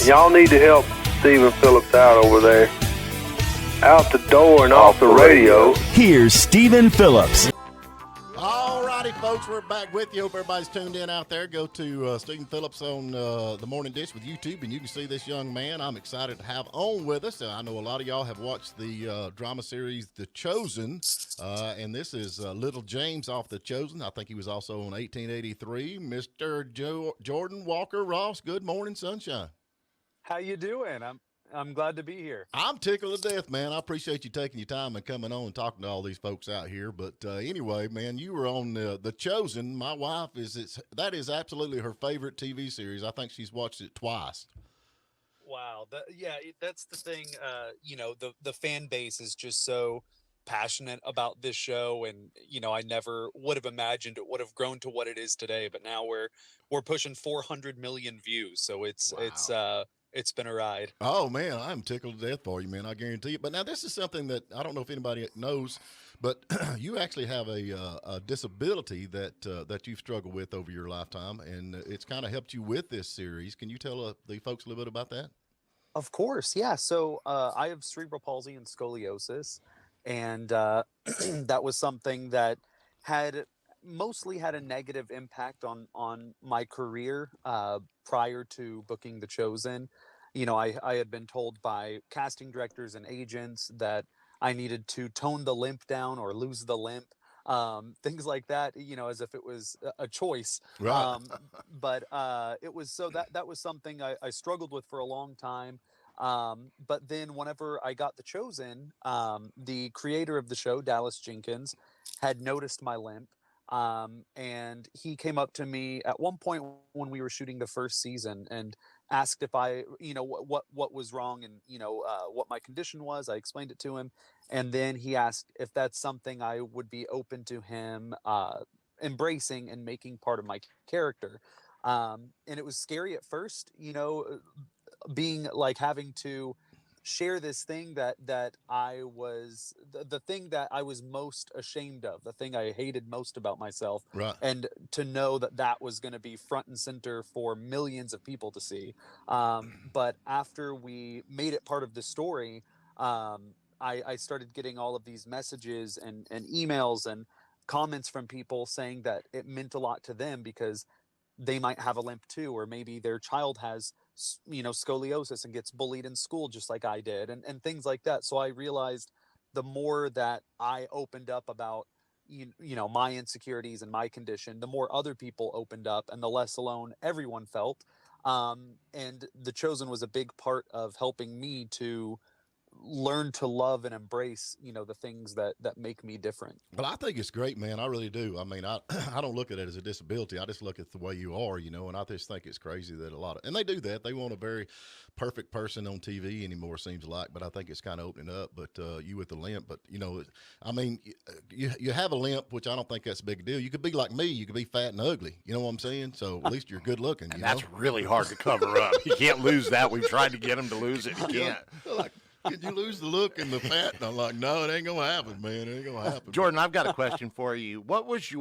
Y'all need to help Stephen Phillips out over there. Out the door and off the radio. Here's Stephen Phillips. All righty, folks, we're back with you. Hope everybody's tuned in out there. Go to Stephen Phillips on The Morning Dish with YouTube, and you can see this young man I'm excited to have on with us. I know a lot of y'all have watched the drama series The Chosen, and this is Little James off The Chosen. I think he was also on 1883. Mr. Jordan Walker Ross, good morning, sunshine. How you doing? I'm glad to be here. I'm tickled to death, man. I appreciate you taking your time and coming on and talking to all these folks out here. But anyway, man, you were on The Chosen. My wife that is absolutely her favorite TV series. I think she's watched it twice. Wow. That's the thing. The fan base is just so passionate about this show, and I never would have imagined it would have grown to what it is today. But now we're pushing 400 million views, so it's been a ride. Oh, man, I'm tickled to death for you, man. I guarantee you. But now this is something that I don't know if anybody knows, but you actually have a disability that you've struggled with over your lifetime, and it's kind of helped you with this series. Can you tell the folks a little bit about that? Of course, yeah. So I have cerebral palsy and scoliosis, and that was something that mostly had a negative impact on my career prior to booking The Chosen. I had been told by casting directors and agents that I needed to tone the limp down or lose the limp, things like that, as if it was a choice. Right. But it was that was something I struggled with for a long time. But then whenever I got The Chosen, the creator of the show, Dallas Jenkins, had noticed my limp. And he came up to me at one point when we were shooting the first season and asked if I, what was wrong and, what my condition was. I explained it to him. And then he asked if that's something I would be open to him, embracing and making part of my character. And it was scary at first, being like having to share this thing that I was the thing that I was most ashamed of, the thing I hated most about myself. Right. And to know that was going to be front and center for millions of people to see. But after we made it part of the story, I started getting all of these messages and emails and comments from people saying that it meant a lot to them because they might have a limp too, or maybe their child has scoliosis and gets bullied in school just like I did, and things like that. So I realized the more that I opened up about my insecurities and my condition, the more other people opened up and the less alone everyone felt. And The Chosen was a big part of helping me to learn to love and embrace the things that make me different. But I think it's great, man. I really do. I mean, I don't look at it as a disability. I just look at the way you are, and I just think it's crazy that and they do that. They want a very perfect person on TV anymore, seems like, but I think it's kind of opening up. But you with the limp, but I mean, you have a limp, which I don't think that's a big deal. You could be like me. You could be fat and ugly. You know what I'm saying? So at least you're good looking. And that's really hard to cover up. You can't lose that. We've tried to get him to lose it. You can't. Like, did you lose the look and the fat? And I'm like, no, it ain't going to happen, man. It ain't going to happen. Jordan, I've got a question for you. What was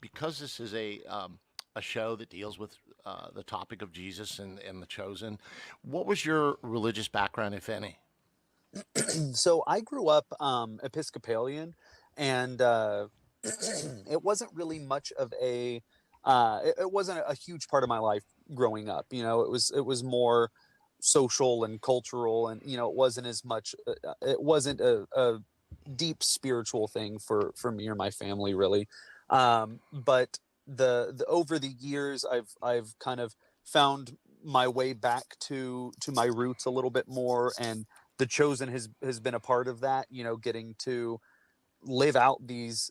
because this is a show that deals with the topic of Jesus and The Chosen, what was your religious background, if any? So I grew up Episcopalian, and it wasn't really much of it wasn't a huge part of my life growing up. It was more social and cultural, and it wasn't as much it wasn't a deep spiritual thing for me or my family, really. But the over the years I've kind of found my way back to my roots a little bit more, and The Chosen has been a part of that, getting to live out these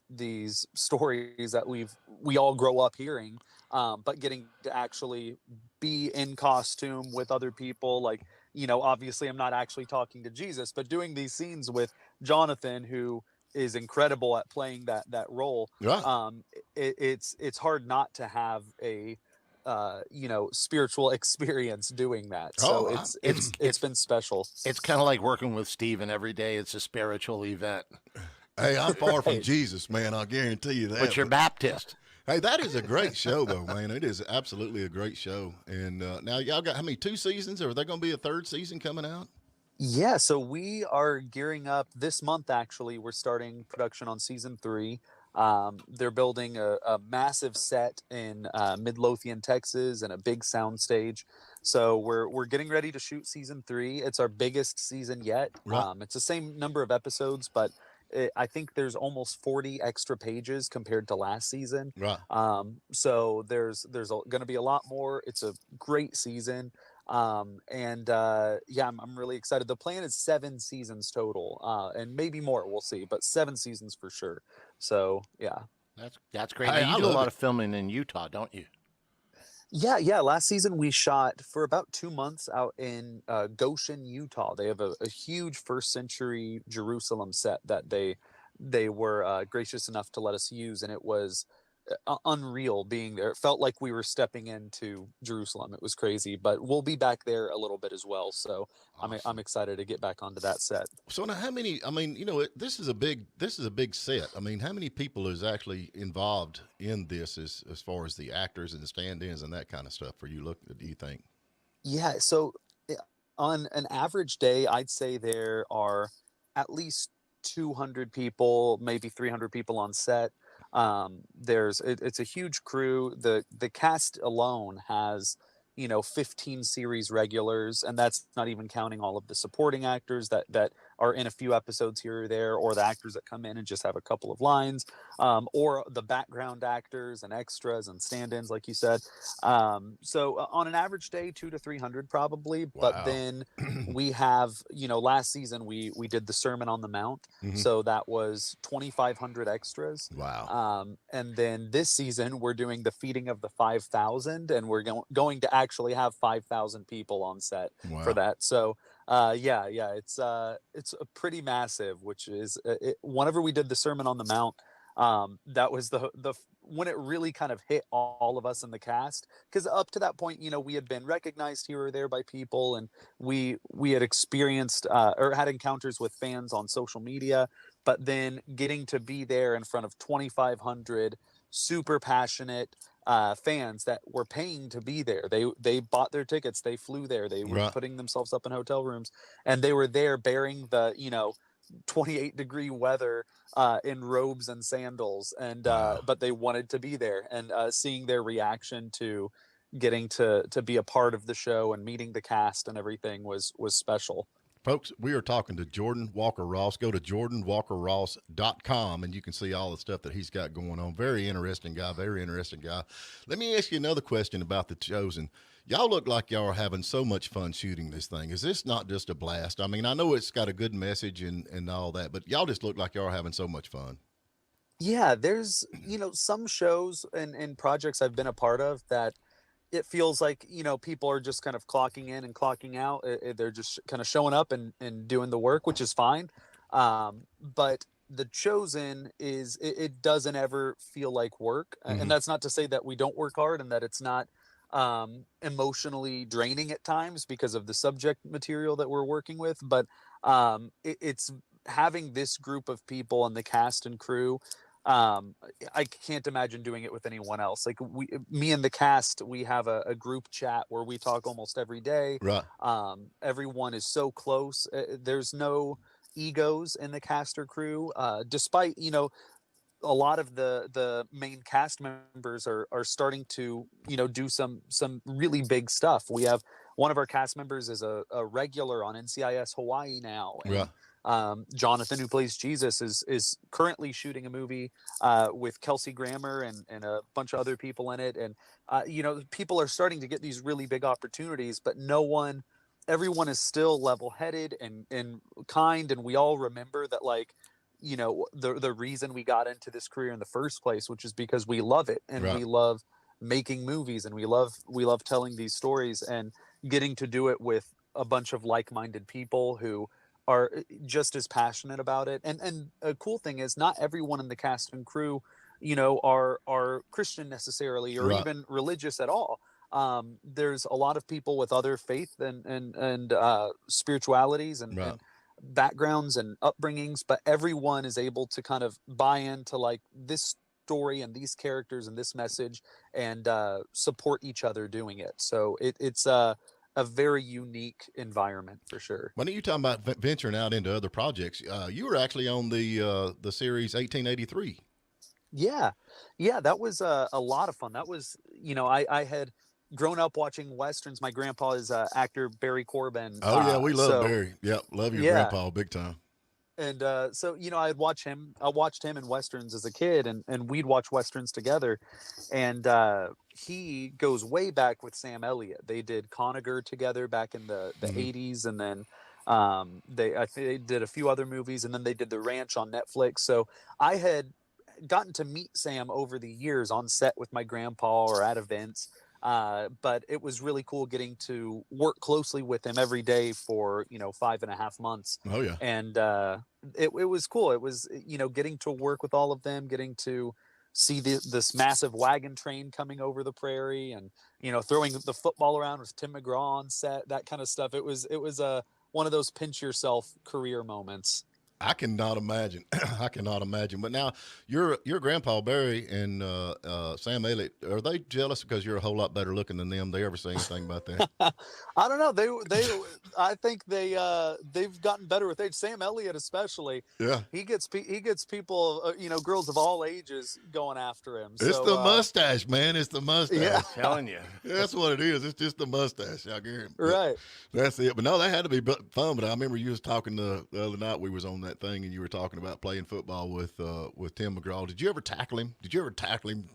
stories that we all grow up hearing, but getting to actually be in costume with other people. Like, obviously I'm not actually talking to Jesus, but doing these scenes with Jonathan, who is incredible at playing that role. Yeah. It's hard not to have a spiritual experience doing that. So it's been special. It's kind of like working with Stephen every day. It's a spiritual event. Hey, I'm far from Jesus, man. I'll guarantee you that. But you're Baptist. Hey, that is a great show, though, man. It is absolutely a great show. And now y'all got how many, 2 seasons? Or are there going to be a third season coming out? Yeah, so we are gearing up this month. Actually, we're starting production on season 3. They're building a massive set in Midlothian, Texas, and a big sound stage. So we're getting ready to shoot season 3. It's our biggest season yet. Right, It's the same number of episodes, but I think there's almost 40 extra pages compared to last season. right. So there's going to be a lot more. It's a great season. And yeah, I'm really excited. The plan is 7 seasons total, and maybe more, we'll see, but 7 seasons for sure. So yeah. That's great. Now, Hey, you I do a love lot it. of filming in Utah, don't you? Yeah. Last season we shot for about 2 months out in Goshen, Utah. They have a huge first century Jerusalem set that they were gracious enough to let us use, and it was unreal being there. It felt like we were stepping into Jerusalem. It was crazy, but we'll be back there a little bit as well. So I'm Awesome. excited to get back onto that set. So now, how many? I mean, this is a big set. I mean, how many people is actually involved in this as far as the actors and the stand-ins and that kind of stuff? For you, look, do you think? Yeah. So on an average day, I'd say there are at least 200 people, maybe 300 people on set. It's a huge crew. The cast alone has 15 series regulars, and that's not even counting all of the supporting actors that are in a few episodes here or there, or the actors that come in and just have a couple of lines, or the background actors and extras and stand-ins, like you said. So on an average day, 2 to 300 probably. But Wow. then we have, last season we did the Sermon on the Mount, Hmm. so that was 2,500 extras. Wow. And then this season we're doing the feeding of the 5,000, and we're going to actually have 5,000 people on set for Wow. that. So yeah, it's a pretty massive, which is whenever we did the Sermon on the Mount, that was the when it really kind of hit all of us in the cast, because up to that point, we had been recognized here or there by people, and we had experienced or had encounters with fans on social media, but then getting to be there in front of 2,500 super passionate fans that were paying to be there. They bought their tickets, they flew there, they were Right. putting themselves up in hotel rooms, and they were there bearing the 28-degree weather in robes and sandals, and Wow. but they wanted to be there, and seeing their reaction to getting to be a part of the show and meeting the cast and everything was special. Folks, we are talking to Jordan Walker Ross. Go to jordanwalkerross.com and you can see all the stuff that he's got going on. Very interesting guy, very interesting guy. Let me ask you another question about The Chosen. Y'all look like y'all are having so much fun shooting this thing. Is this not just a blast? I mean, I know it's got a good message and all that, but y'all just look like y'all are having so much fun. Yeah, there's some shows and projects I've been a part of that it feels like people are just kind of clocking in and clocking out. They're just kind of showing up and doing the work, which is fine. But The Chosen it doesn't ever feel like work, and Hmm. that's not to say that we don't work hard and that it's not emotionally draining at times because of the subject material that we're working with. But it's having this group of people and the cast and crew. um I can't imagine doing it with anyone else. Like me and the cast, we have a group chat where we talk almost every day. Right. Everyone is so close. There's no egos in the cast or crew, despite a lot of the main cast members are starting to do some really big stuff. We have one of our cast members is a regular on NCIS Hawaii now, Right. and Jonathan, who plays Jesus, is currently shooting a movie with Kelsey Grammer and a bunch of other people in it. And people are starting to get these really big opportunities, but everyone is still level-headed and kind, and we all remember that, like, the reason we got into this career in the first place, which is because we love it and Right. we love making movies, and we love telling these stories, and getting to do it with a bunch of like-minded people who are just as passionate about it. And a cool thing is, not everyone in the cast and crew are Christian necessarily, or Right. even religious at all. There's a lot of people with other faith and spiritualities Right. and backgrounds and upbringings, but everyone is able to kind of buy into, like, this story and these characters and this message, and support each other doing it. So it's a very unique environment for sure. When you talking about venturing out into other projects, you were actually on the series 1883. Yeah, that was a lot of fun. That was, I had grown up watching westerns. My grandpa is actor Barry Corbin. Oh yeah, we love Barry. Yep, love your grandpa big time. And so I watched him in westerns as a kid, and we'd watch westerns together. And he goes way back with Sam Elliott. They did Conager together back in the 80s, and then I think they did a few other movies, and then they did The Ranch on Netflix. So I had gotten to meet Sam over the years on set with my grandpa or at events. But it was really cool getting to work closely with him every day for, 5.5 months. Oh yeah. And it was cool. It was, getting to work with all of them, getting to see this massive wagon train coming over the prairie, and, throwing the football around with Tim McGraw on set, that kind of stuff. It was one of those pinch yourself career moments. I cannot imagine. I cannot imagine. But now, your grandpa Barry and Sam Elliott, are they jealous because you're a whole lot better looking than them? They ever say anything about that? I don't know. They I think they've gotten better with age. Sam Elliott especially. Yeah. He gets people, girls of all ages going after him. It's the mustache, man. It's the mustache. Yeah. I'm telling you. That's what it is. It's just the mustache. I guarantee. Right. That's it. But no, that had to be fun. But I remember you was talking the other night. We was on that thing, and you were talking about playing football with Tim McGraw. Did you ever tackle him?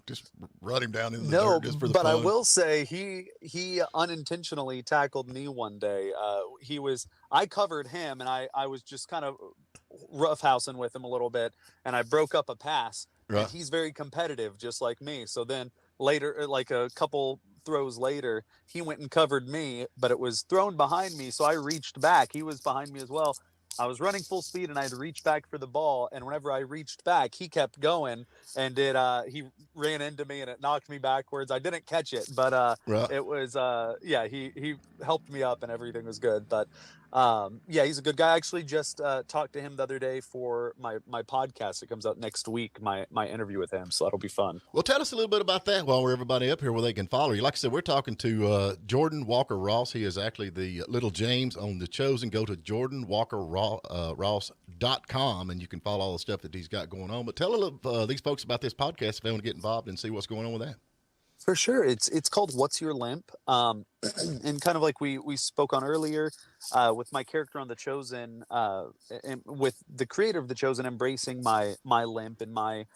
Just run him down in the dirt just for the fun? I will say he unintentionally tackled me one day. I covered him, and I was just kind of roughhousing with him a little bit, and I broke up a pass. Right. And he's very competitive, just like me. So then later, like a couple throws later, he went and covered me, but it was thrown behind me, so I reached back. He was behind me as well. I was running full speed, and I had to reach back for the ball. And whenever I reached back, he kept going, and he ran into me, and it knocked me backwards. I didn't catch it, but Right. it was he helped me up, and everything was good. But he's a good guy. I actually just talked to him the other day for my podcast. It comes out next week, my interview with him, so that'll be fun. Well, tell us a little bit about that while we're everybody up here where they can follow you. Like I said, we're talking to Jordan Walker Ross. He is actually the little James on The Chosen. Go to jordanwalkerross.com, and you can follow all the stuff that he's got going on. But tell these folks about this podcast if they want to get involved and see what's going on with that. For sure. It's called What's Your Limp? And kind of like we spoke on earlier, with my character on The Chosen, and with the creator of The Chosen embracing my limp and my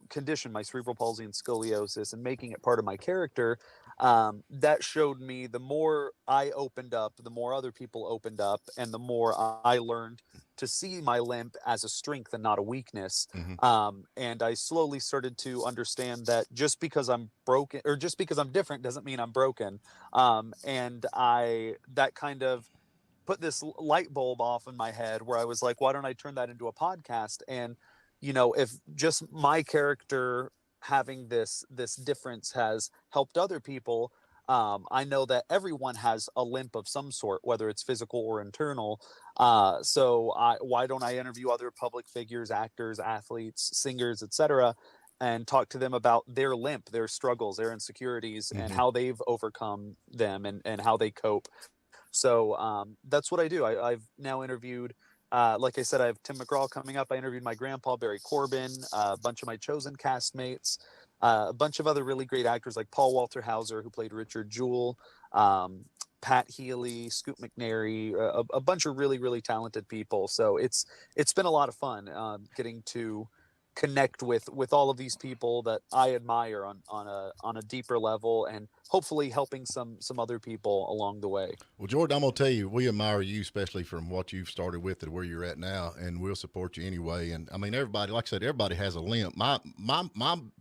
condition, my cerebral palsy and scoliosis, and making it part of my character. That showed me the more I opened up, the more other people opened up, and the more I learned to see my limp as a strength and not a weakness. Mm-hmm. And I slowly started to understand that just because I'm broken, or just because I'm different, doesn't mean I'm broken. And that kind of put this light bulb off in my head where I was like, why don't I turn that into a podcast? And, if just my character having this difference has helped other people, I know that everyone has a limp of some sort, whether it's physical or internal. So why don't I interview other public figures, actors, athletes, singers, etc., and talk to them about their limp, their struggles, their insecurities, and how they've overcome them, and how they cope. So that's what I do. I've now interviewed, like I said, I have Tim McGraw coming up. I interviewed my grandpa, Barry Corbin, a bunch of my Chosen castmates, a bunch of other really great actors like Paul Walter Hauser, who played Richard Jewell, Pat Healy, Scoot McNairy, a bunch of really, really talented people. So it's been a lot of fun getting to connect with all of these people that I admire on a deeper level, and hopefully helping some other people along the way. Well, Jordan, I'm going to tell you, we admire you, especially from what you've started with to where you're at now, and we'll support you anyway. And I mean, everybody, like I said, everybody has a limp. My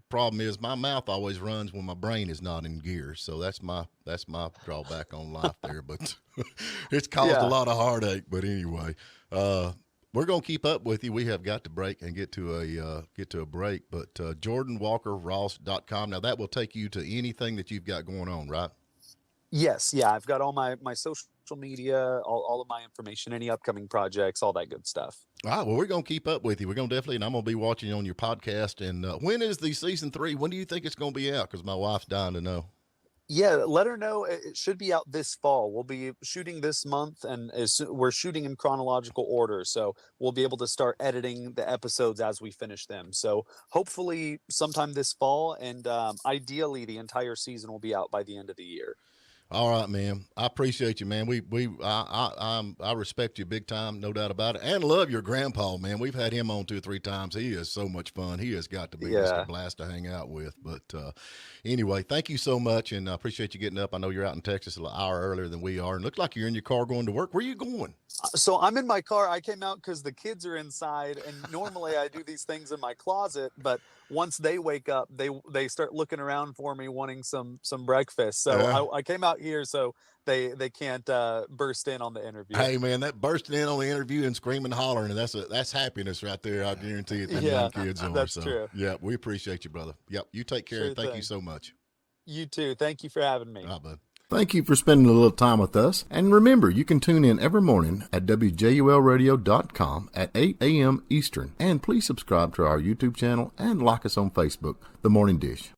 problem is my mouth always runs when my brain is not in gear. So that's my drawback on life there, but it's caused a lot of heartache. But anyway, we're going to keep up with you. We have got to break and get to a break, but jordanwalkerross.com. Now that will take you to anything that you've got going on, right? Yes. Yeah. I've got all my social media, all of my information, any upcoming projects, all that good stuff. All right, well, we're going to keep up with you. We're going to definitely, and I'm going to be watching you on your podcast. And when is the season 3? When do you think it's going to be out? Because my wife's dying to know. Yeah, let her know. It should be out this fall. We'll be shooting this month, and we're shooting in chronological order, so we'll be able to start editing the episodes as we finish them. So hopefully sometime this fall, and ideally the entire season will be out by the end of the year. All right, man. I appreciate you, man. I respect you big time, no doubt about it, and love your grandpa, man. We've had him on 2 or 3 times. He is so much fun. He has got to be just a blast to hang out with. But anyway, thank you so much, and I appreciate you getting up. I know you're out in Texas an hour earlier than we are, and looks like you're in your car going to work. Where are you going? So I'm in my car. I came out because the kids are inside, and normally I do these things in my closet, but once they wake up, they start looking around for me, wanting some breakfast. So I came out here so they can't burst in on the interview. Hey, man, that bursting in on the interview and screaming and hollering, and that's happiness right there. I guarantee it. Young kids are. That's true. Yeah, we appreciate you, brother. Yep, you take care. Sure Thank you so much. You too. Thank you for having me. All right, bud. Thank you for spending a little time with us. And remember, you can tune in every morning at WJULradio.com at 8 a.m. Eastern. And please subscribe to our YouTube channel and like us on Facebook, The Morning Dish.